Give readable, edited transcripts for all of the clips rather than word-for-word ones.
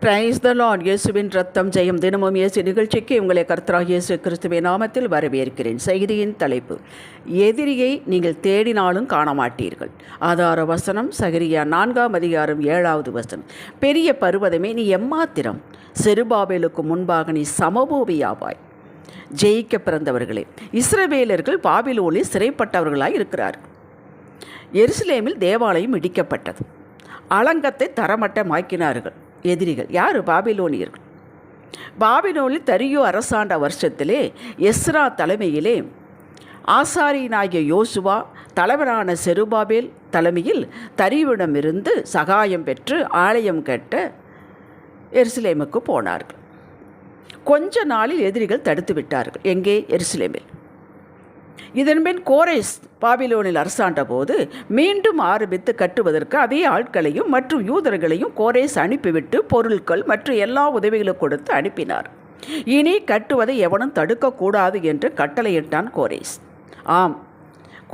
Praise the Lord. இயேசுவின் ரத்தம் ஜெயம். தினமும் இயேசு நிகழ்ச்சிக்கு உங்களை கர்த்தராகிய இயேசு கிறிஸ்துவின் நாமத்தில் வரவேற்கிறேன். செய்தியின் தலைப்பு: எதிரியை நீங்கள் தேடினாலும் காண மாட்டீர்கள். ஆதார வசனம் சகரியா 4ஆம் அதிகாரம் 7வது வசனம். பெரிய பர்வதமே, நீ எம்மாத்திரம்? செருபாபேலுக்கு முன்பாக நீ சமபூமியாவாய். ஜெயிக்க பிறந்தவர்களே, இஸ்ரவேலர்கள் பாபிலோனில் சிறைப்பட்டவர்களாய் இருக்கிறார்கள். எருசலேமில் தேவாலயம் இடிக்கப்பட்டது. அலங்கத்தை தரமட்டமாக்கினார்கள். எதிரிகள் யார்? பாபிலோனியர்கள். பாபிலோனில் தரியு அரசாண்ட வருஷத்திலே எஸ்ரா தலைமையிலே ஆசாரியனாகிய யோசுவா தலைவரான செருபாபேல் தலைமையில் தரியுவிடமிருந்து சகாயம் பெற்று ஆலயம் கட்ட எருசலேமுக்கு போனார்கள். கொஞ்ச நாளில் எதிரிகள் தடுத்து விட்டார்கள். எங்கே? எருசலேமில். இதன்பின் கோரேஸ் பாபிலோனில் அரசாண்ட போது மீண்டும் ஆரம்பித்து கட்டுவதற்கு அதே ஆட்களையும் மற்றும் யூதர்களையும் கோரேஸ் அனுப்பிவிட்டு பொருட்கள் மற்றும் எல்லா உதவிகளும் கொடுத்து அனுப்பினார். இனி கட்டுவதை எவனும் தடுக்கக்கூடாது என்று கட்டளையிட்டான் கோரேஸ். ஆம்,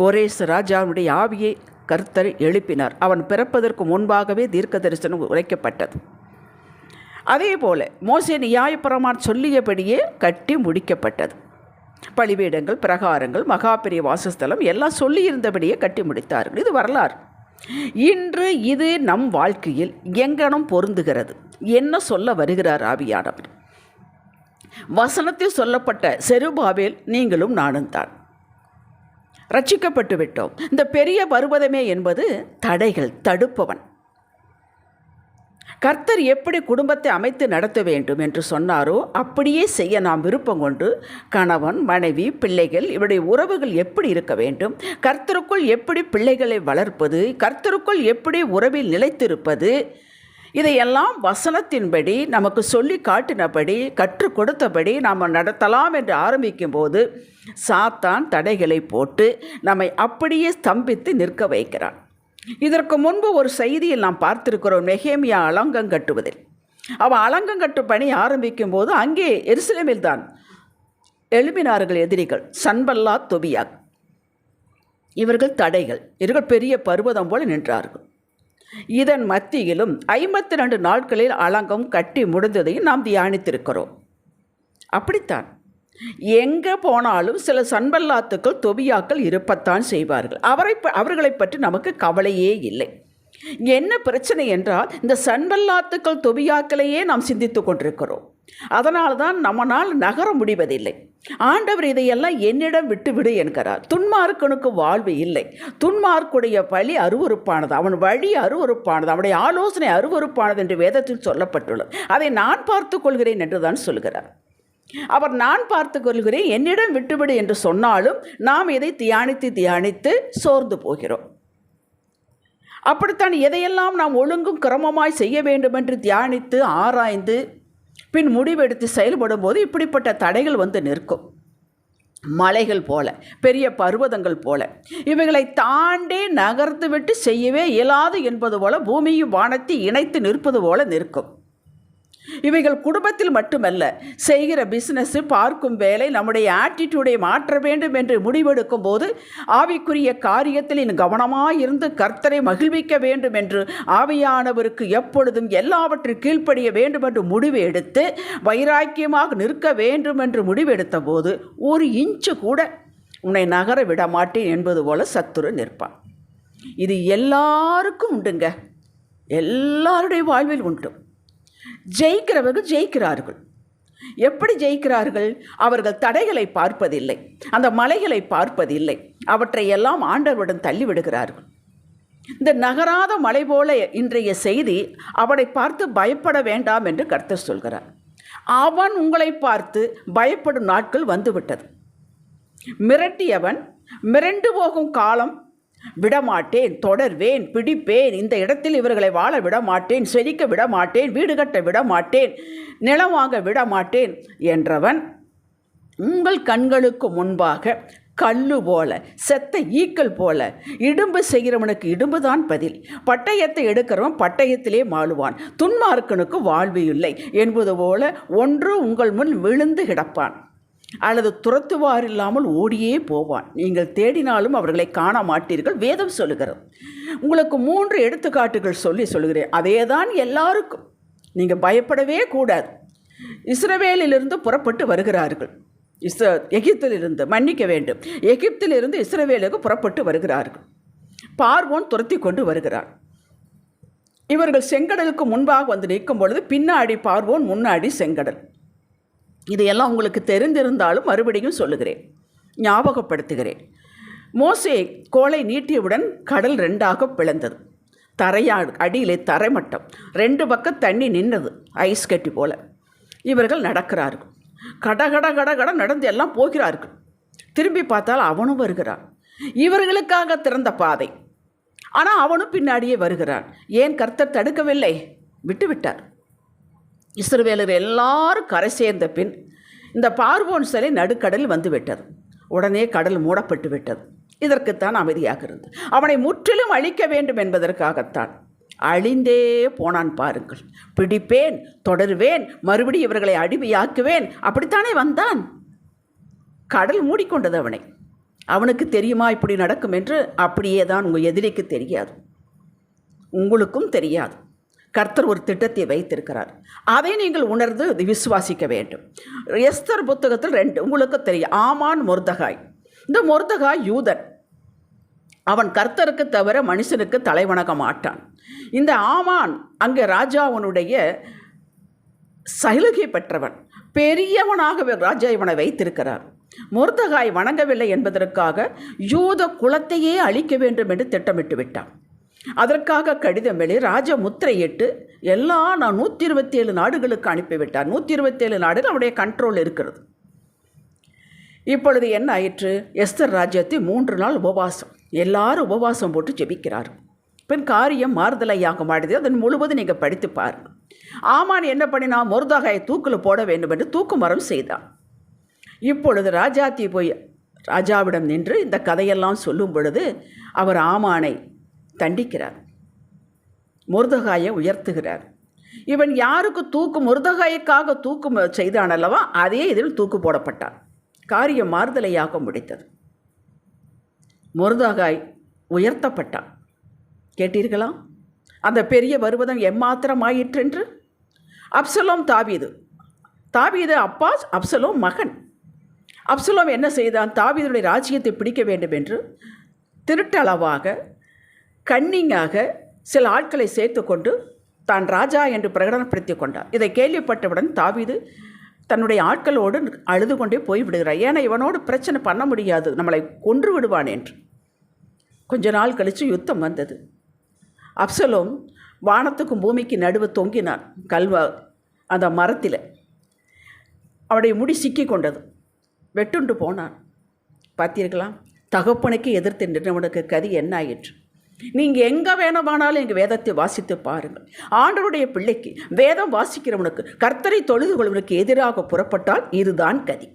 கோரேஸ் ராஜாவுடைய ஆவியை கர்த்தர் எழுப்பினார். அவன் பிறப்பதற்கு முன்பாகவே தீர்க்க தரிசனம் உரைக்கப்பட்டது. அதே போல மோசே நியாயப்பிரமாணம் சொல்லியபடியே கட்டி முடிக்கப்பட்டது. பலிபீடங்கள், பிரகாரங்கள், மகாபெரிய வாசஸ்தலம் எல்லாம் சொல்லியிருந்தபடியே கட்டி முடித்தார்கள். இது வரலாறு. இன்று இது நம் வாழ்க்கையில் எங்கனம் பொருந்துகிறது. என்ன சொல்ல வருகிறார் ஆவியானவர்? வசனத்தில் சொல்லப்பட்ட செருபாபேல் நீங்களும் நானும் தான். ரட்சிக்கப்பட்டு விட்டோம். இந்த பெரிய பர்வதமே என்பது தடைகள், தடுப்பவன். கர்த்தர் எப்படி குடும்பத்தை அமைத்து நடத்த வேண்டும் என்று சொன்னாரோ அப்படியே செய்ய நாம் விருப்பம் கொண்டு கணவன், மனைவி, பிள்ளைகள் இவருடைய உறவுகள் எப்படி இருக்க வேண்டும், கர்த்தருக்குள் எப்படி பிள்ளைகளை வளர்ப்பது, கர்த்தருக்குள் எப்படி உறவில் நிலைத்திருப்பது, இதையெல்லாம் வசனத்தின்படி நமக்கு சொல்லி காட்டினபடி கற்றுக் கொடுத்தபடி நாம் நடத்தலாம் என்று ஆரம்பிக்கும் போது சாத்தான் தடைகளை போட்டு நம்மை அப்படியே ஸ்தம்பித்து நிற்க வைக்கிறான். இதற்கு முன்பு ஒரு செய்தியில் நாம் பார்த்திருக்கிறோம். நெகேமியா அலங்கம் கட்டுவதில் அவன் அலங்கங்கட்டு பணி ஆரம்பிக்கும் போது அங்கே எருசலேமில் தான் எழுப்பினார்கள் எதிரிகள். சன்பல்லாத், தொபியாக் இவர்கள் தடைகள். இவர்கள் பெரிய பர்வதம் போல நின்றார்கள். இதன் மத்தியிலும் 52 நாட்களில் அலங்கம் கட்டி முடிந்ததையும் நாம் தியானித்திருக்கிறோம். அப்படித்தான் எங்கே போனாலும் சில சன்பல்லாத்துக்கள், தொபியாக்கள் இருப்பத்தான் செய்வார்கள். அவர்களை பற்றி நமக்கு கவலையே இல்லை. என்ன பிரச்சனை என்றால், இந்த சன்பல்லாத்துக்கள், தொபியாக்களையே நாம் சிந்தித்து கொண்டிருக்கிறோம். அதனால தான் நம்மளால் நகர முடிவதில்லை. ஆண்டவர் இதையெல்லாம் என்னிடம் விட்டுவிடு என்கிறார். துன்மார்க்கனுக்கு வாழ்வு இல்லை. துன்மார்க்குடைய வழி அருவருப்பானது, அவன் வழி அருவருப்பானது, அவனுடைய ஆலோசனை அருவருப்பானது என்று வேதத்தில் சொல்லப்பட்டுள்ளது. அதை நான் பார்த்து கொள்கிறேன் என்று தான் சொல்கிறார். அவர் நான் பார்த்து கொள்கிறேன், என்னிடம் விட்டுவிடு என்று சொன்னாலும் நாம் இதை தியானித்து சோர்ந்து போகிறோம். அப்படித்தான் எதையெல்லாம் நாம் ஒழுங்கும் கிரமமாய் செய்ய வேண்டும் என்று தியானித்து ஆராய்ந்து பின் முடிவெடுத்து செயல்படும் போது இப்படிப்பட்ட தடைகள் வந்து நிற்கும். மலைகள் போல, பெரிய பர்வதங்கள் போல, இவைகளை தாண்டி நகர்த்து விட்டு செய்யவே இயலாது என்பது போல பூமியும் வானத்தை இணைத்து நிற்பது போல நிற்கும். இவைகள் குடும்பத்தில் மட்டுமல்ல, செய்கிற பிஸ்னஸ், பார்க்கும் வேலை, நம்முடைய ஆட்டிடியூடை மாற்ற வேண்டும் என்று முடிவெடுக்கும் போது ஆவிக்குரிய காரியத்தில் இன்னும் கவனமாயிருந்து கர்த்தரை மகிழ்விக்க வேண்டும் என்று ஆவியானவருக்கு எப்பொழுதும் எல்லாவற்றையும் கீழ்ப்படிய வேண்டும் என்று முடிவு எடுத்து வைராக்கியமாக நிற்க வேண்டும் என்று முடிவெடுத்த போது ஒரு இன்ச்சு கூட உன்னை நகர விட மாட்டேன் என்பது போல சத்துரு நிற்பான். இது எல்லாருக்கும் உண்டுங்க. எல்லாருடைய வாழ்வில் உண்டு. ஜெயிக்கிறவர்கள் ஜெயிக்கிறார்கள். எப்படி ஜெயிக்கிறார்கள்? அவர்கள் தடைகளை பார்ப்பதில்லை, அந்த மலைகளை பார்ப்பதில்லை, அவற்றை எல்லாம் ஆண்டவரிடம் தள்ளிவிடுகிறார்கள். இந்த நகராத மலை போல இன்றைய செய்தி, அவனை பார்த்து பயப்பட வேண்டாம் என்று கர்த்தர் சொல்கிறார். அவன் உங்களை பார்த்து பயப்படும் நாட்கள் வந்துவிட்டது. மிரட்டியவன் மிரண்டு போகும் காலம் விடமாட்டேன், தொடர்வேன், பிடிப்பேன், இந்த இடத்தில் இவர்களை வாழ விடமாட்டேன், செழிக்க விடமாட்டேன், வீடு கட்ட விடமாட்டேன், நிலம் வாங்க விடமாட்டேன் என்றவன் உங்கள் கண்களுக்கு முன்பாக கல்லு போல, செத்த ஈக்கள் போல, இடும்பு செய்கிறவனுக்கு இடும்புதான் பதில், பட்டயத்தை எடுக்கிறவன் பட்டயத்திலே மாளுவான், துன்மார்க்கனுக்கு வாழ்வு இல்லை என்பது போல ஒன்று உங்கள் முன் விழுந்து கிடப்பான். அல்லது துரத்துவார் இல்லாமல் ஓடியே போவான். நீங்கள் தேடினாலும் அவர்களை காண மாட்டீர்கள். வேதம் சொல்லுகிறது. உங்களுக்கு 3 எடுத்துக்காட்டுகள் சொல்லுகிறேன். அதே தான் எல்லாருக்கும். நீங்கள் பயப்படவே கூடாது. இஸ்ரவேலிலிருந்து புறப்பட்டு வருகிறார்கள். எகிப்திலிருந்து மன்னிக்க வேண்டும், எகிப்திலிருந்து இஸ்ரவேலுக்கு புறப்பட்டு வருகிறார்கள். பார்வோன் துரத்தி கொண்டு வருகிறார். இவர்கள் செங்கடலுக்கு முன்பாக வந்து நிற்கும் பொழுது பின்னாடி பார்வோன், முன்னாடி செங்கடல். இதையெல்லாம் உங்களுக்கு தெரிந்திருந்தாலும் மறுபடியும் சொல்லுகிறேன், ஞாபகப்படுத்துகிறேன். மோசே கோலை நீட்டியவுடன் கடல் 2ஆக பிளந்தது. அடியிலே தரைமட்டம், 2 பக்கம் தண்ணி நின்றது, ஐஸ் கட்டி போல. இவர்கள் நடக்கிறார்கள், கடகட கடகட நடந்து எல்லாம் போகிறார்கள். திரும்பி பார்த்தால் அவனும் வருகிறான். இவர்களுக்காக திறந்த பாதை, ஆனால் அவனும் பின்னாடியே வருகிறான். ஏன் கர்த்தர் தடுக்கவில்லை? விட்டுவிட்டார். இஸ்ரவேலர் எல்லாரும் கரை சேர்ந்த பின் இந்த பார்வோன் சிலை நடுக்கடலில் வந்து விட்டது. உடனே கடல் மூடப்பட்டு விட்டது. இதற்குத்தான் அமைதியாக இருந்து அவனை முற்றிலும் அழிக்க வேண்டும் என்பதற்காகத்தான். அழிந்தே போனான் பாருங்கள். பிடிப்பேன், தொடருவேன், மறுபடியும் இவர்களை அடிமையாக்குவேன், அப்படித்தானே வந்தான். கடல் மூடிக்கொண்டது அவனை. அவனுக்கு தெரியுமா இப்படி நடக்கும் என்று? அப்படியே தான் உங்கள் எதிரிக்கு தெரியாது, உங்களுக்கும் தெரியாது. கர்த்தர் ஒரு திட்டத்தை வைத்திருக்கிறார். அதை நீங்கள் உணர்ந்து விசுவாசிக்க வேண்டும். எஸ்தர் புத்தகத்தில் 2 உங்களுக்கு தெரியும், ஆமான், மொர்தகாய். இந்த மொர்தகாய் யூதன். அவன் கர்த்தருக்கு தவிர மனுஷனுக்கு தலைவணங்க மாட்டான். இந்த ஆமான் அங்கே ராஜாவனுடைய சலுகை பெற்றவன், பெரியவனாக ராஜா இவனை வைத்திருக்கிறார். மொர்தகாய் வணங்கவில்லை என்பதற்காக யூத குலத்தையே அழிக்க வேண்டும் என்று திட்டமிட்டு விட்டான். அதற்காக கடிதம் வெளி ராஜா முத்திரையிட்டு எல்லா 127 நாடுகளுக்கு அனுப்பிவிட்டார். 127 நாடுகள் அவருடைய கண்ட்ரோல் இருக்கிறது. இப்பொழுது என்ன ஆயிற்று? எஸ்தர் ராஜ்யத்தை 3 நாள் உபவாசம், எல்லாரும் உபவாசம் போட்டு ஜெபிக்கிறார். பின் காரியம் மாறுதலையாக மாடுது. அதன் முழுவதும் நீங்கள் படித்து பாருங்கள். ஆமான் என்ன பண்ணினா? மொர்தகாயை தூக்கில் போட வேண்டும் என்று தூக்கு மரம் செய்தான். இப்பொழுது ராஜாத்தி போய் ராஜாவிடம் நின்று இந்த கதையெல்லாம் சொல்லும் பொழுது அவர் ஆமானை தண்டிக்கிறார், மொர்தகாயை உயர்த்துகிறார். இவன் யாருக்கு தூக்கு, மொர்தகாய்க்காக தூக்கு செய்தான் அல்லவா, அதே இதில் தூக்கு போடப்பட்டான். காரியம் மாறுதலையாக முடித்தது. மொர்தகாய் உயர்த்தப்பட்டான். கேட்டீர்களா? அந்த பெரிய பர்வதம் எம்மாத்திரமாயிற்றென்று. அப்சலோம் தாவீது, தாவீது அப்பா, அப்சலோம் மகன். அப்சலோம் என்ன செய்தான்? தாவீதுடைய ராஜ்யத்தை பிடிக்க வேண்டும் என்று திருட்டளவாக கன்னிங்காக சில ஆட்களை சேர்த்து கொண்டு தான் ராஜா என்று பிரகடனப்படுத்தி கொண்டார். இதை கேள்விப்பட்டவுடன் தாவீது தன்னுடைய ஆட்களோடு அழுது கொண்டே போய்விடுகிறார். ஏன்னா இவனோடு பிரச்சனை பண்ண முடியாது, நம்மளை கொன்று விடுவான் என்று. கொஞ்ச நாள் கழித்து யுத்தம் வந்தது. அப்சலோம் வானத்துக்கும் பூமிக்கு நடுவு தொங்கினான், அந்த மரத்தில். அவனுடைய முடி சிக்கி கொண்டது, வெட்டுண்டு போனான். பார்த்தீர்களா? தகப்பனுக்கு எதிர்த்து நின்றவனுக்கு கதி என்ன ஆயிற்று? நீங்கள் எங்கே வேணாலும் எங்கள் வேதத்தை வாசித்து பாருங்கள். ஆண்டவருடைய பிள்ளைக்கு, வேதம் வாசிக்கிறவனுக்கு, கர்த்தரை தொழுது கொள்வனுக்கு எதிராக புறப்பட்டால் இதுதான் கதி.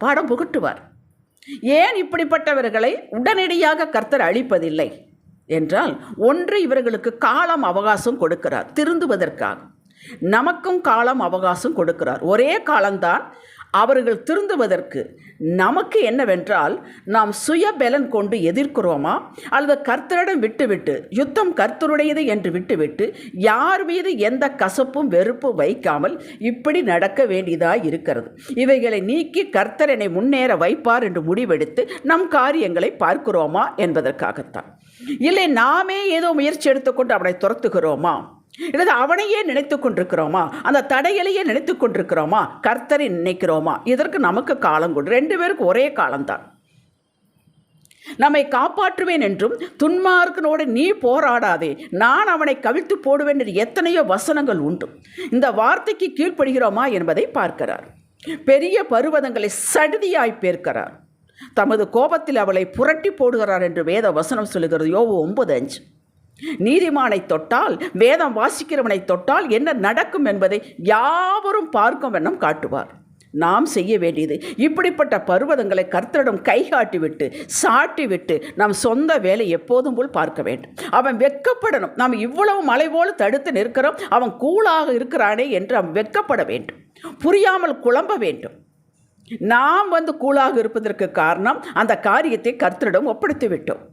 பாடம் புகட்டுவார். ஏன் இப்படிப்பட்டவர்களை உடனடியாக கர்த்தர் அழிப்பதில்லை என்றால், ஒன்று இவர்களுக்கு காலம் அவகாசம் கொடுக்கிறார் திருந்துவதற்காக. நமக்கும் காலம் அவகாசம் கொடுக்கிறார். ஒரே காலம்தான் அவர்கள் திருந்துவதற்கு. நமக்கு என்னவென்றால், நாம் சுய பலன் கொண்டு எதிர்க்கிறோமா அல்லது கர்த்தரிடம் விட்டுவிட்டு, யுத்தம் கர்த்தருடையது என்று விட்டுவிட்டு, யார் மீது எந்த கசப்பும் வெறுப்பும் வைக்காமல் இப்படி நடக்க வேண்டியதாக இருக்கிறது. இவைகளை நீக்கி கர்த்தர் என்னை முன்னேற வைப்பார் என்று முடிவெடுத்து நம் காரியங்களை பார்க்கிறோமா என்பதற்காகத்தான். இல்லை நாமே ஏதோ முயற்சி எடுத்துக்கொண்டு அவனை துரத்துகிறோமா, இல்லது அவனையே நினைத்து கொண்டிருக்கிறோமா, அந்த தடைகளையே நினைத்து கொண்டிருக்கிறோமா, கர்த்தரை நினைக்கிறோமா? இதற்கு நமக்கு காலம் கொண்டு 2 பேருக்கு ஒரே காலம்தான். நம்மை காப்பாற்றுவேன் என்றும், துன்மார்க்கனோடு நீ போராடாதே, நான் அவனை கவிழ்த்து போடுவேன் என்று எத்தனையோ வசனங்கள் உண்டு. இந்த வார்த்தைக்கு கீழ்ப்படுகிறோமா என்பதை பார்க்கிறார். பெரிய பர்வதங்களை சடுதியாய் பேர்க்கிறார். தமது கோபத்தில் அவளை புரட்டி போடுகிறார் என்று வேத வசனம் சொல்லுகிறது. யோபு 9:5. நீதிமானை தொட்டால், வேதம் வாசிக்கிறவனை தொட்டால் என்ன நடக்கும் என்பதை யாவரும் பார்க்கும் வண்ணம் காட்டுவார். நாம் செய்ய வேண்டியது இப்படிப்பட்ட பர்வதங்களை கர்த்தரிடம் கை காட்டிவிட்டு சாட்டிவிட்டு நம் சொந்த வேலை எப்போதும் போல் பார்க்க வேண்டும். அவன் வெட்கப்படணும். நாம் இவ்வளவு மலை போல தடுத்து நிற்கிறோம், அவன் கூலாக இருக்கிறானே என்று அவன் வெட்கப்பட வேண்டும், புரியாமல் குழம்ப வேண்டும். நாம் கூலாக இருப்பதற்கு காரணம் அந்த காரியத்தை கர்த்தரிடம் ஒப்படைத்து விட்டோம்.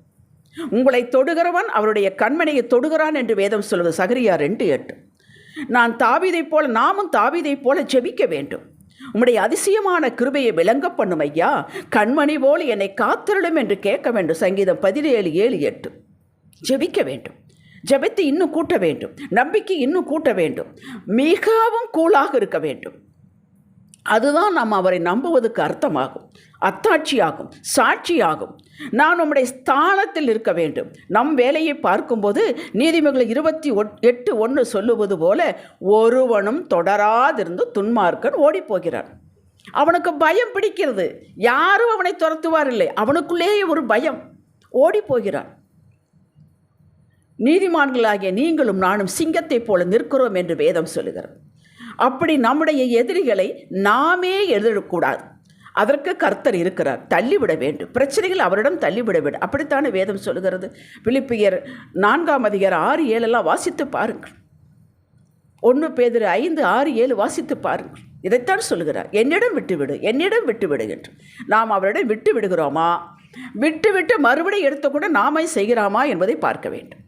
உங்களை தொடுகிறவன் அவருடைய கண்மணியை தொடுகிறான் என்று வேதம் சொல்வது. சகரியா 2:8. நாமும் தாவீதைப் போல ஜெபிக்க வேண்டும். உம்முடைய அதிசயமான கிருபையை விளங்க பண்ணும் ஐயா, கண்மணி போல் என்னை காத்திருளும் என்று கேட்க வேண்டும். சங்கீதம் 17:7-8. ஜெபிக்க வேண்டும். ஜெபித்து இன்னும் கூட்ட வேண்டும். நம்பிக்கை இன்னும் கூட்ட வேண்டும். மிகவும் கூலாக இருக்க வேண்டும். அதுதான் நாம் அவரை நம்புவதற்கு அர்த்தமாகும், அத்தாட்சியாகும், சாட்சியாகும். நான் நம்முடைய ஸ்தானத்தில் இருக்க வேண்டும். நம் வேலையை பார்க்கும்போது நீதிமொழிகள் 28:1 சொல்லுவது போல, ஒருவனும் தொடராதிருந்து துன்மார்க்கன் ஓடிப்போகிறான். அவனுக்கு பயம் பிடிக்கிறது. யாரும் அவனை துரத்துவார் இல்லை. அவனுக்குள்ளேயே ஒரு பயம், ஓடிப்போகிறான். நீதிமான்களாகிய நீங்களும் நானும் சிங்கத்தைப் போல நிற்கிறோம் என்று வேதம் சொல்லுகிறது. அப்படி நம்முடைய எதிரிகளை நாமே எதிரக்கூடாது. அதற்கு கர்த்தர் இருக்கிறார். தள்ளிவிட வேண்டும். பிரச்சனைகள் அவரிடம் தள்ளிவிட வேண்டும். அப்படித்தானே வேதம் சொல்லுகிறது. பிலிப்பியர் 4:6-7 வாசித்து பாருங்கள். 1 பேதுரு 5:6-7 வாசித்து பாருங்கள். இதைத்தான் சொல்லுகிறார். என்னிடம் விட்டுவிடு, என்னிடம் விட்டுவிடு என்று. நாம் அவரிடம் விட்டு விடுகிறோமா? விட்டு மறுபடியும் எடுத்துக்கூட நாமே செய்கிறோமா என்பதை பார்க்க வேண்டும்.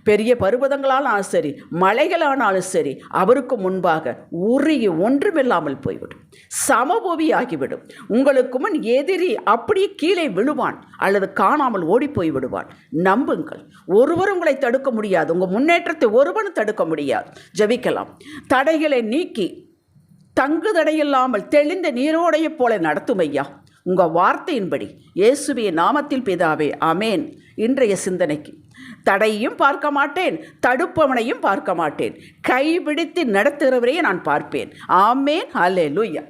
பெரிய பர்வதங்களானாலும் சரி, மலைகளானாலும் சரி, அவருக்கு முன்பாக உருகி ஒன்றுமில்லாமல் போய்விடும், சமபூமி ஆகிவிடும். உங்களுக்கு முன் எதிரி அப்படியே கீழே விழுவான் அல்லது காணாமல் ஓடி போய் விடுவான். நம்புங்கள், ஒருவர் உங்களை தடுக்க முடியாது. உங்கள் முன்னேற்றத்தை ஒருவனும் தடுக்க முடியாது. ஜெபிக்கலாம். தடைகளை நீக்கி தங்கு தடையில்லாமல் தெளிந்த நீரோடையைப் போல நடத்தும் ஐயா, உங்கள் வார்த்தையின்படி இயேசுவின் நாமத்தில் பிதாவே, ஆமேன். இன்றைய சிந்தனைக்கு, தடையும் பார்க்க மாட்டேன், தடுப்பவனையும் பார்க்க மாட்டேன், கைபிடித்து நடத்துகிறவரையே நான் பார்ப்பேன். ஆமேன். அல்லேலூயா.